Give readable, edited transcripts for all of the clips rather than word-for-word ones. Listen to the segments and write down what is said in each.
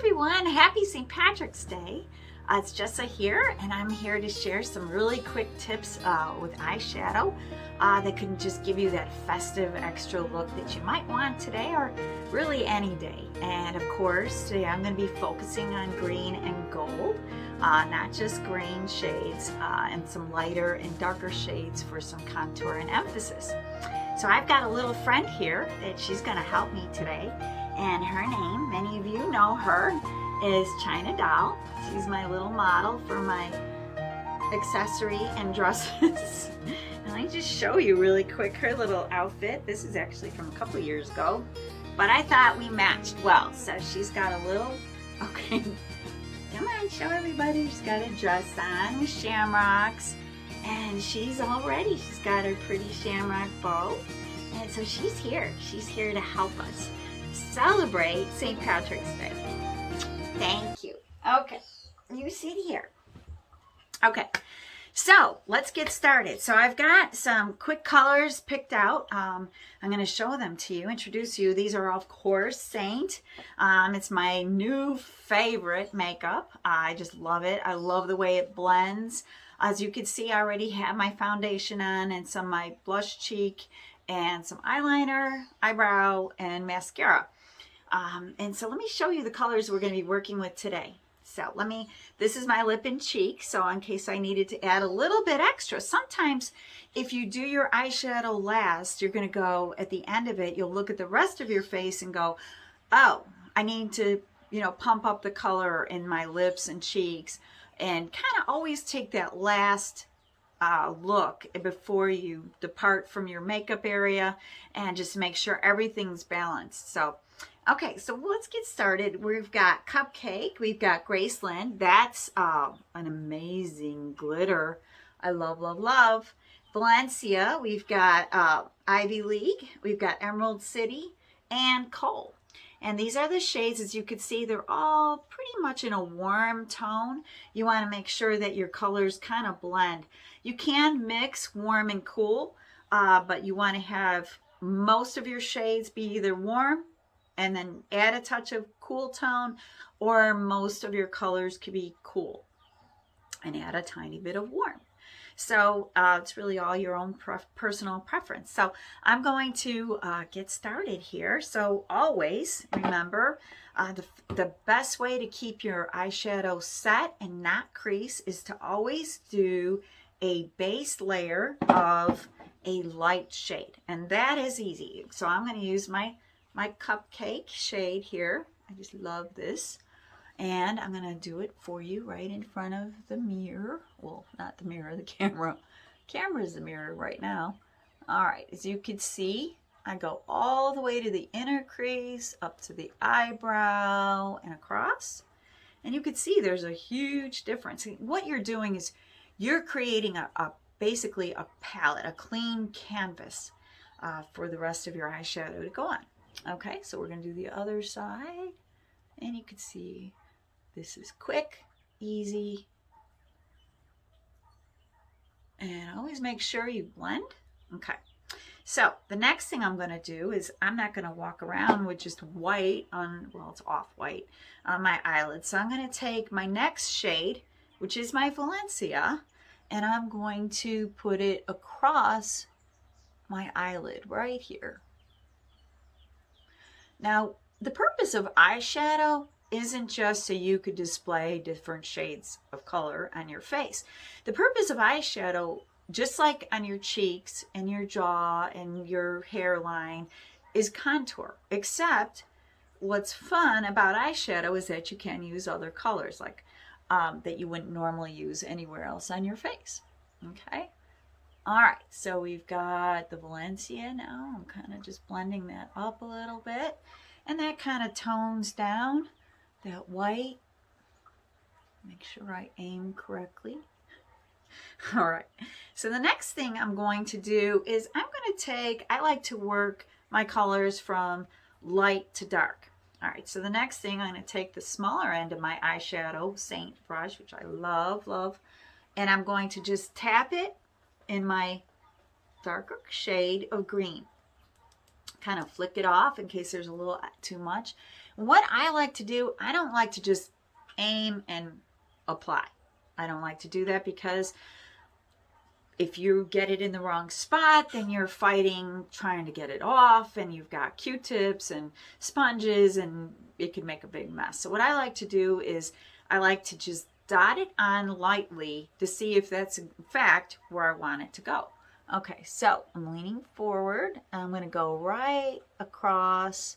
everyone, happy St. Patrick's Day. It's Jessa here, and I'm here to share some really quick tips with eyeshadow that can just give you that festive extra look that you might want today or really any day. And of course, today I'm going to be focusing on green and gold, not just green shades, and some lighter and darker shades for some contour and emphasis. So I've got a little friend here that she's going to help me today, and her name, many of you know her, is China Doll. She's my little model for my accessory and dresses. And let me just show you really quick her little outfit. This is actually from a couple years ago, but I thought we matched well. So she's got a little, okay, come on, show everybody. She's got a dress on with shamrocks, and she's all ready. She's got her pretty shamrock bow, and so she's here. She's here to help us celebrate St. Patrick's Day. Thank you. Okay, you sit here. Okay, so let's get started. So I've got some quick colors picked out. I'm going to show them to you, introduce you. These are, of course, Seint. It's my new favorite makeup. I just love it. I love the way it blends. As you can see, I already have my foundation on and some of my blush cheek and some eyeliner, eyebrow, and mascara. And so let me show you the colors we're going to be working with today. So this is my lip and cheek. So in case I needed to add a little bit extra, sometimes if you do your eyeshadow last, you're going to go at the end of it, you'll look at the rest of your face and go, oh, I need to, pump up the color in my lips and cheeks, and kind of always take that last look before you depart from your makeup area and just make sure everything's balanced. So okay, so let's get started. We've got Cupcake, we've got Graceland. That's an amazing glitter. I love, love, love. Valencia, we've got Ivy League, we've got Emerald City, and Coal. And these are the shades. As you can see, they're all pretty much in a warm tone. You want to make sure that your colors kind of blend. You can mix warm and cool, but you want to have most of your shades be either warm and then add a touch of cool tone, or most of your colors could be cool and add a tiny bit of warm. So it's really all your own personal preference. So I'm going to get started here. So always remember, the best way to keep your eyeshadow set and not crease is to always do a base layer of a light shade. And that is easy. So I'm going to use my Cupcake shade here. I just love this. And I'm going to do it for you right in front of the mirror. Well, not the mirror, the camera. Camera's the mirror right now. All right, as you can see, I go all the way to the inner crease, up to the eyebrow, and across. And you can see there's a huge difference. What you're doing is you're creating basically a palette, a clean canvas for the rest of your eyeshadow to go on. Okay, so we're going to do the other side, and you can see this is quick, easy, and always make sure you blend. Okay, so the next thing I'm going to do is I'm not going to walk around with just white on, well, it's off-white on my eyelid. So I'm going to take my next shade, which is my Valencia, and I'm going to put it across my eyelid right here. Now, the purpose of eyeshadow isn't just so you could display different shades of color on your face. The purpose of eyeshadow, just like on your cheeks and your jaw and your hairline, is contour. Except what's fun about eyeshadow is that you can use other colors like that you wouldn't normally use anywhere else on your face. Okay? All right, so we've got the Valencia now. I'm kind of just blending that up a little bit. And that kind of tones down that white. Make sure I aim correctly. All right, so the next thing I'm going to do is I'm going to take, I like to work my colors from light to dark. All right, so the next thing I'm going to take the smaller end of my eyeshadow Seint brush, which I love, love, and I'm going to just tap it in my darker shade of green. Kind of flick it off in case there's a little too much. What I like to do, I don't like to just aim and apply. I don't like to do that because if you get it in the wrong spot, then you're fighting trying to get it off, and you've got Q-tips and sponges, and it could make a big mess. So what I like to do is I like to just dot it on lightly to see if that's in fact where I want it to go. Okay, so I'm leaning forward. I'm going to go right across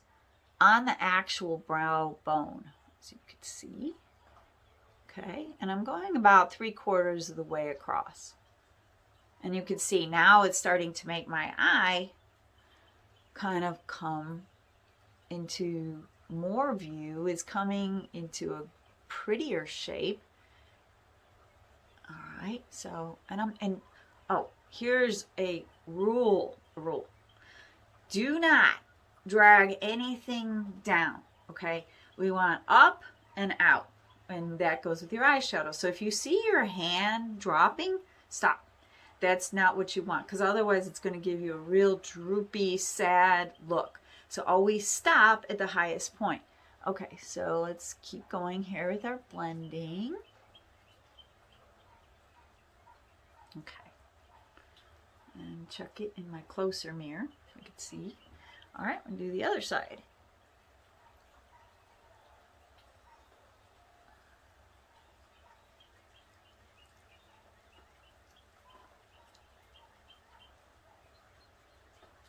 on the actual brow bone, as you can see. Okay, and I'm going about 3/4 of the way across. And you can see now it's starting to make my eye kind of come into more view. It's coming into a prettier shape. All right, so, oh, here's a rule. Do not drag anything down, okay? We want up and out, and that goes with your eyeshadow. So if you see your hand dropping, stop. That's not what you want, because otherwise it's going to give you a real droopy, sad look. So always stop at the highest point. Okay, so let's keep going here with our blending. Okay. And check it in my closer mirror so I can see. All right, we'll do the other side.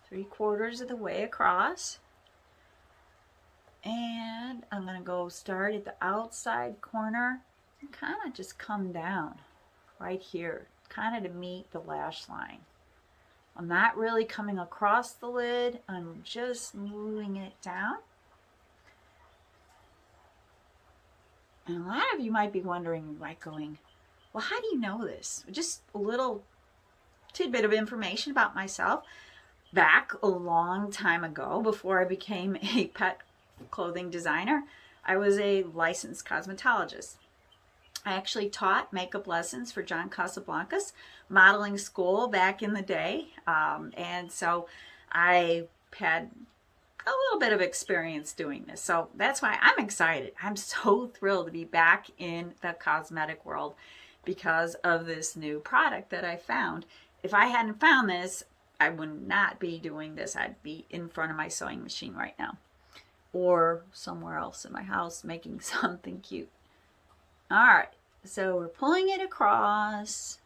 Three-quarters of the way across. And I'm going to go start at the outside corner and kind of just come down right here, kind of to meet the lash line. I'm not really coming across the lid. I'm just moving it down. And a lot of you might be wondering, like going, well, how do you know this? Just a little tidbit of information about myself. Back a long time ago, before I became a pet clothing designer, I was a licensed cosmetologist. I actually taught makeup lessons for John Casablancas modeling school back in the day. And so I had a little bit of experience doing this. So that's why I'm excited. I'm so thrilled to be back in the cosmetic world because of this new product that I found. If I hadn't found this, I would not be doing this. I'd be in front of my sewing machine right now, or somewhere else in my house making something cute. All right, so we're pulling it across.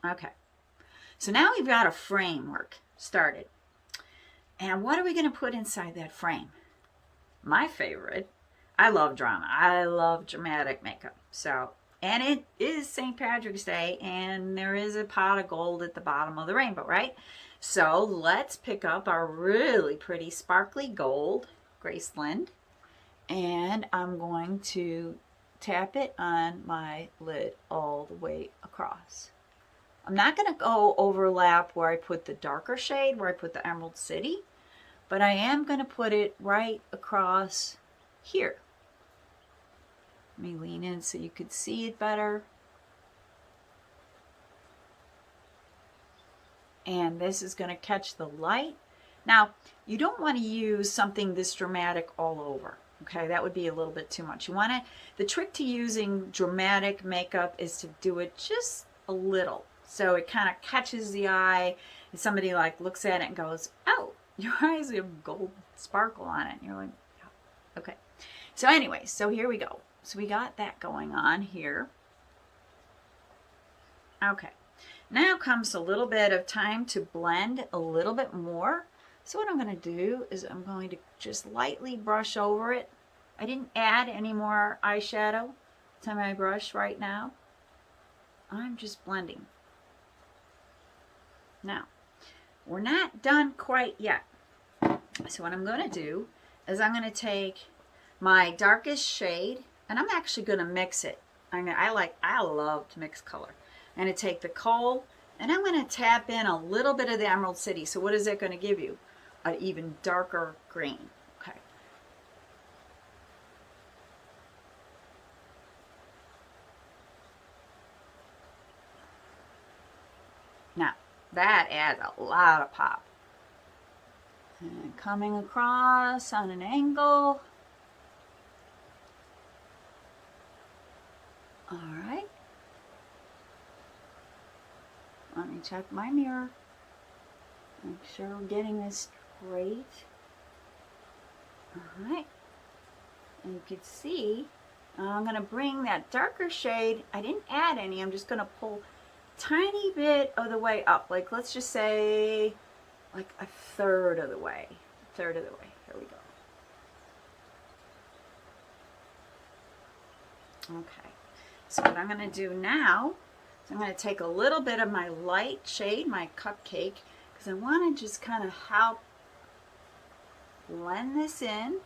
Okay, so now we've got a framework started. And what are we going to put inside that frame? My favorite, I love drama. I love dramatic makeup. So, and it is St. Patrick's Day, and there is a pot of gold at the bottom of the rainbow, right? So let's pick up our really pretty sparkly gold Graceland, and I'm going to tap it on my lid all the way across. I'm not going to go overlap where I put the darker shade, where I put the Emerald City, but I am going to put it right across here. Let me lean in so you could see it better. And this is going to catch the light. Now, you don't want to use something this dramatic all over. Okay, that would be a little bit too much. You want to, the trick to using dramatic makeup is to do it just a little. So it kind of catches the eye, and somebody like looks at it and goes, oh, your eyes have gold sparkle on it. And you're like, yeah. Okay. So anyway, so here we go. So we got that going on here. Okay. Now comes a little bit of time to blend a little bit more. So what I'm going to do is I'm going to just lightly brush over it. I didn't add any more eyeshadow to my brush right now. I'm just blending. Now, we're not done quite yet. So what I'm going to do is I'm going to take my darkest shade, and I'm actually going to mix it. I love to mix color. I'm going to take the coal, and I'm going to tap in a little bit of the Emerald City. So what is it going to give you? An even darker green. Okay. Now, that adds a lot of pop. And coming across on an angle. All right. Let me check my mirror. Make sure we're getting this straight. All right. And you can see, I'm going to bring that darker shade. I didn't add any. I'm just going to pull a tiny bit of the way up. Like, let's just say, like a third of the way. A third of the way. Here we go. Okay. So what I'm going to do now is I'm going to take a little bit of my light shade, my cupcake, because I want to just kind of help blend this in.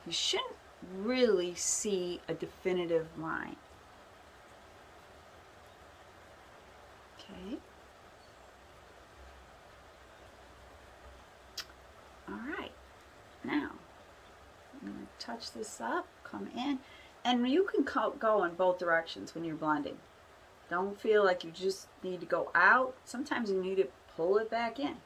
You shouldn't really see a definitive line. Okay. All right. Now, I'm going to touch this up, come in, and you can go in both directions when you're blending. Don't feel like you just need to go out. Sometimes you need to pull it back in.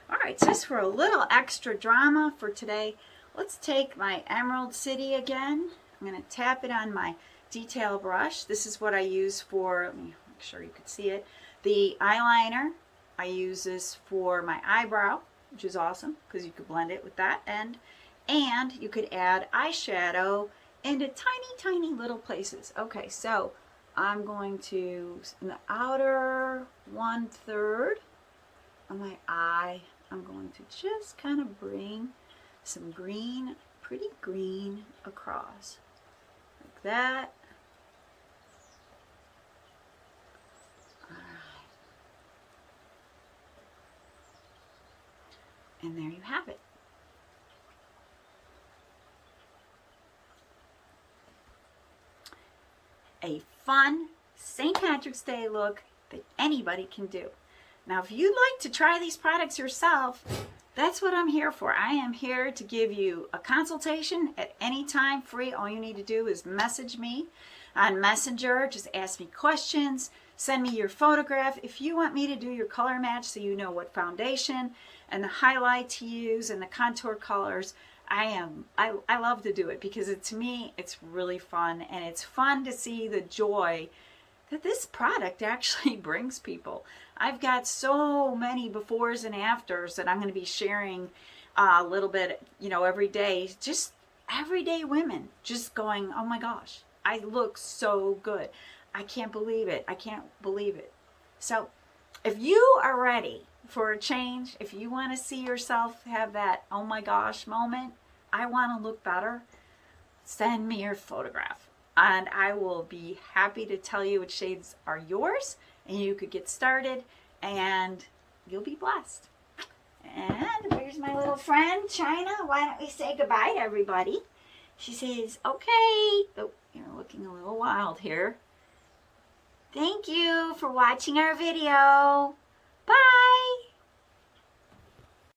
All right, just for a little extra drama for today, let's take my Emerald City again. I'm going to tap it on my detail brush. This is what I use for, let me make sure you can see it, the eyeliner. I use this for my eyebrow, which is awesome because you could blend it with that end. And you could add eyeshadow into tiny, tiny little places. Okay, so I'm going to, in the outer 1/3 of my eye, I'm going to just kind of bring some green, pretty green across. Like that. All right. And there you have it. A fun St. Patrick's Day look that anybody can do. Now, if you'd like to try these products yourself, that's what I'm here for. I am here to give you a consultation at any time, free. All you need to do is message me on Messenger. Just ask me questions. Send me your photograph. If you want me to do your color match so you know what foundation and the highlight to use and the contour colors, I love to do it because to me it's really fun, and it's fun to see the joy that this product actually brings people. I've got so many befores and afters that I'm going to be sharing a little bit, every day. Just everyday women just going, oh my gosh, I look so good. I can't believe it. I can't believe it. So if you are ready for a change, if you want to see yourself have that oh my gosh moment, I want to look better, send me your photograph and I will be happy to tell you which shades are yours, and you could get started and you'll be blessed. And where's my little friend China? Why don't we say goodbye to everybody? She says okay. Oh, you're looking a little wild here. Thank you for watching our video.